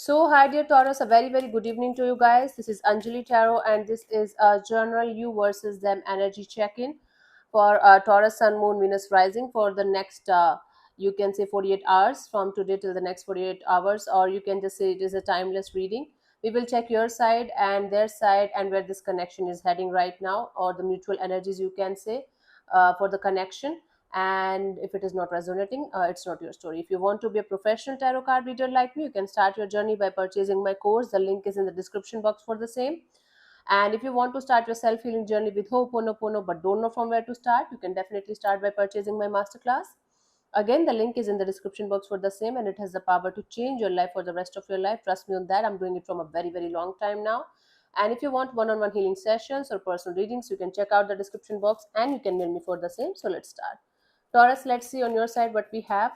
Hi dear Taurus, a very good evening to you guys. This is Anjali Tarot, and this is a general you versus them energy check-in for Taurus Sun Moon Venus Rising for the next you can say 48 hours from today till the next 48 hours, or you can just say it is a timeless reading. We will check your side and their side and where this connection is heading right now, or the mutual energies you can say for the connection. And if it is not resonating, it's not your story. If you want to be a professional tarot card reader like me, you can start your journey by purchasing my course. The link is in the description box for the same. And if you want to start your self-healing journey with Ho'oponopono but don't know from where to start, you can definitely start by purchasing my masterclass. Again, the link is in the description box for the same, and it has the power to change your life for the rest of your life. Trust me on that. I'm doing it from a very long time now. And if you want one-on-one healing sessions or personal readings, you can check out the description box and you can mail me for the same. So let's start. Taurus, let's see on your side what we have.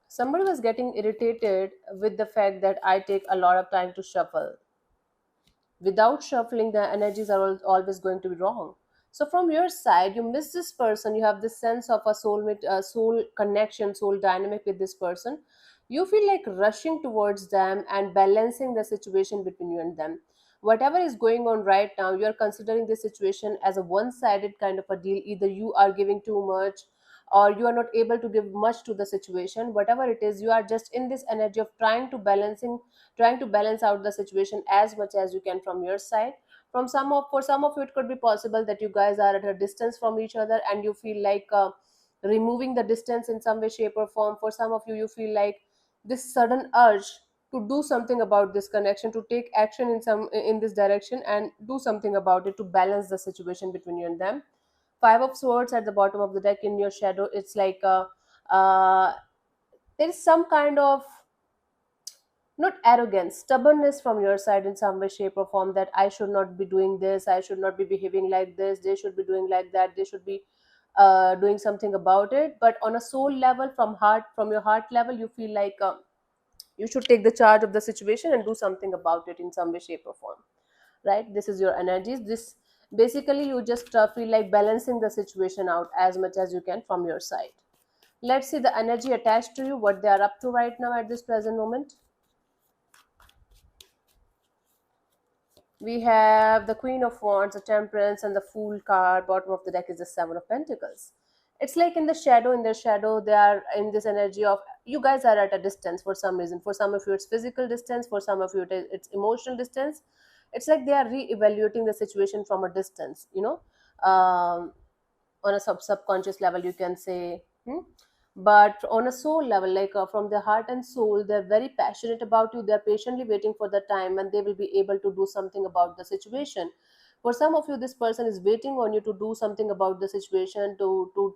Somebody was getting irritated with the fact that I take a lot of time to shuffle. Without shuffling, the energies are always going to be wrong. So from your side, you miss this person. You have this sense of a soulmate, soul connection, soul dynamic with this person. You feel like rushing towards them and balancing the situation between you and them. Whatever is going on right now, you are considering this situation as a one-sided kind of a deal. Either you are giving too much or you are not able to give much to the situation. Whatever it is, you are just in this energy of trying to balance out the situation as much as you can from your side. For some of you, it could be possible that you guys are at a distance from each other and you feel like removing the distance in some way, shape, or form. For some of you, you feel like this sudden urge to do something about this connection, to take action in this direction and do something about it to balance the situation between you and them. Five of swords at the bottom of the deck in your shadow. It's like uh, there is some kind of, not arrogance, stubbornness from your side in some way, shape, or form, that I should not be doing this, I should not be behaving like this, they should be doing like that, they should be doing something about it. But on a soul level, from your heart level, you feel like you should take the charge of the situation and do something about it in some way, shape, or form. Right? This is your energies. This basically, you just feel like balancing the situation out as much as you can from your side. Let's see the energy attached to you, what they are up to right now at this present moment. We have the Queen of Wands, the Temperance, and the Fool card. Bottom of the deck is the Seven of Pentacles. It's like in their shadow, they are in this energy of you guys are at a distance for some reason. For some of you, it's physical distance. For some of you, it's emotional distance. It's like they are re-evaluating the situation from a distance, on a subconscious level, you can say. But on a soul level, like from their heart and soul, they're very passionate about you. They're patiently waiting for the time and they will be able to do something about the situation. For some of you, this person is waiting on you to do something about the situation, to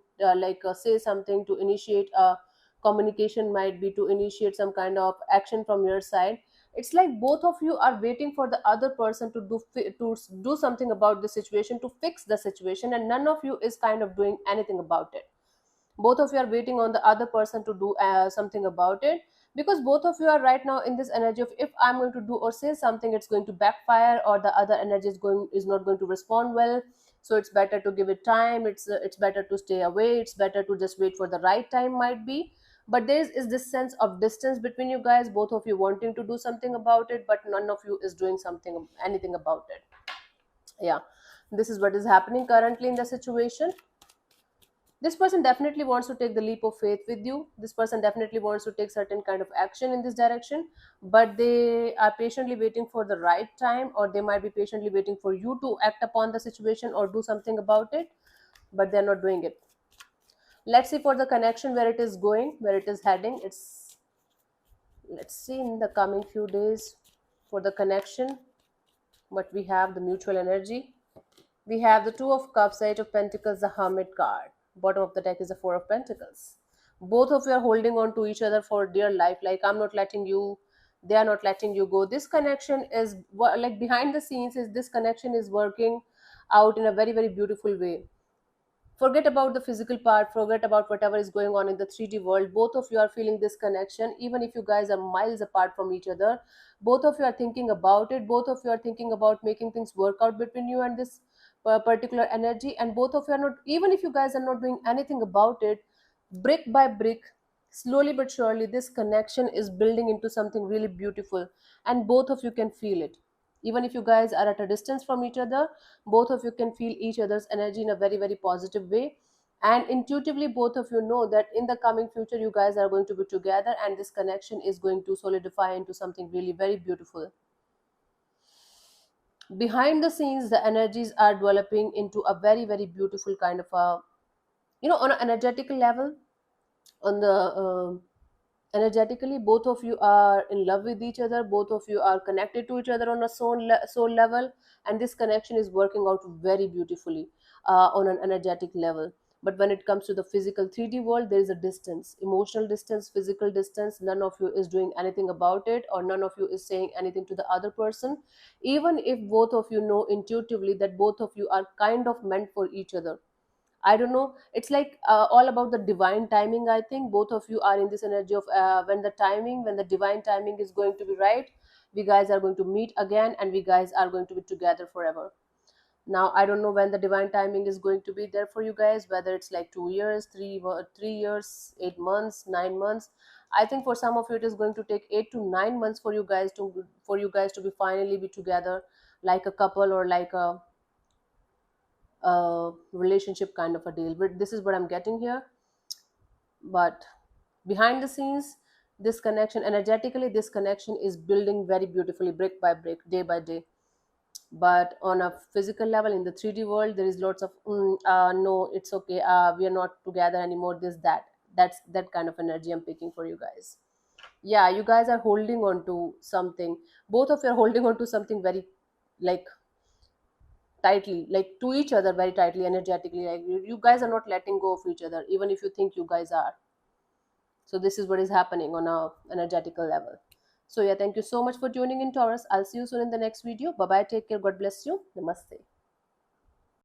say something, to initiate a communication, might be to initiate some kind of action from your side. It's like both of you are waiting for the other person to do something about the situation, to fix the situation, and none of you is kind of doing anything about it. Both of you are waiting on the other person to do something about it, because both of you are right now in this energy of, if I'm going to do or say something, it's going to backfire, or the other energy is not going to respond well. So it's better to give it time. It's better to stay away. It's better to just wait for the right time, might be. But is this sense of distance between you guys, both of you wanting to do something about it, but none of you is doing something, anything about it. Yeah, this is what is happening currently in the situation. This person definitely wants to take the leap of faith with you. This person definitely wants to take certain kind of action in this direction, but they are patiently waiting for the right time, or they might be patiently waiting for you to act upon the situation or do something about it, but they're not doing it. Let's see for the connection, where it is going, where it is heading. It's Let's see in the coming few days for the connection what we have. The mutual energy, we have the Two of Cups, Eight of Pentacles, the Hermit card. Bottom of the deck is the Four of Pentacles. Both of you are holding on to each other for dear life. Like, I'm not letting you, they are not letting you go. This connection is like behind the scenes. Is this connection is working out in a very beautiful way. Forget about the physical part. Forget about whatever is going on in the 3D world. Both of you are feeling this connection, even if you guys are miles apart from each other. Both of you are thinking about it. Both of you are thinking about making things work out between you and this particular energy, and both of you are not, even if you guys are not doing anything about it, brick by brick, slowly but surely, this connection is building into something really beautiful, and both of you can feel it. Even if you guys are at a distance from each other, both of you can feel each other's energy in a very, very positive way. And intuitively, both of you know that in the coming future, you guys are going to be together, and this connection is going to solidify into something really very beautiful. Behind the scenes, the energies are developing into a very, very beautiful kind of a, on an energetical level, on the energetically, both of you are in love with each other, both of you are connected to each other on a soul level, and this connection is working out very beautifully on an energetic level. But when it comes to the physical 3D world, there is a distance, emotional distance, physical distance. None of you is doing anything about it, or none of you is saying anything to the other person, even if both of you know intuitively that both of you are kind of meant for each other. I don't know. It's like all about the divine timing. I think both of you are in this energy of when the divine timing is going to be right, we guys are going to meet again, and we guys are going to be together forever. Now, I don't know when the divine timing is going to be there for you guys, whether it's like 2 years, 3 years, 8 months, 9 months. I think for some of you, it is going to take 8 to 9 months for you guys to be finally be together, like a couple, or like a relationship kind of a deal. But this is what I'm getting here. But behind the scenes, this connection, energetically, this connection is building very beautifully, brick by brick, day by day. But on a physical level, in the 3D world, there is lots of no, it's okay, we are not together anymore, this that. That's that kind of energy I'm picking for you guys. Yeah, you guys are holding on to something. Both of you are holding on to something very, like, tightly, like to each other, very tightly, energetically. Like you guys are not letting go of each other, even if you think you guys are. So this is what is happening on a energetical level. So yeah, thank you so much for tuning in, Taurus. I'll see you soon in the next video. Bye bye, take care, God bless you, namaste.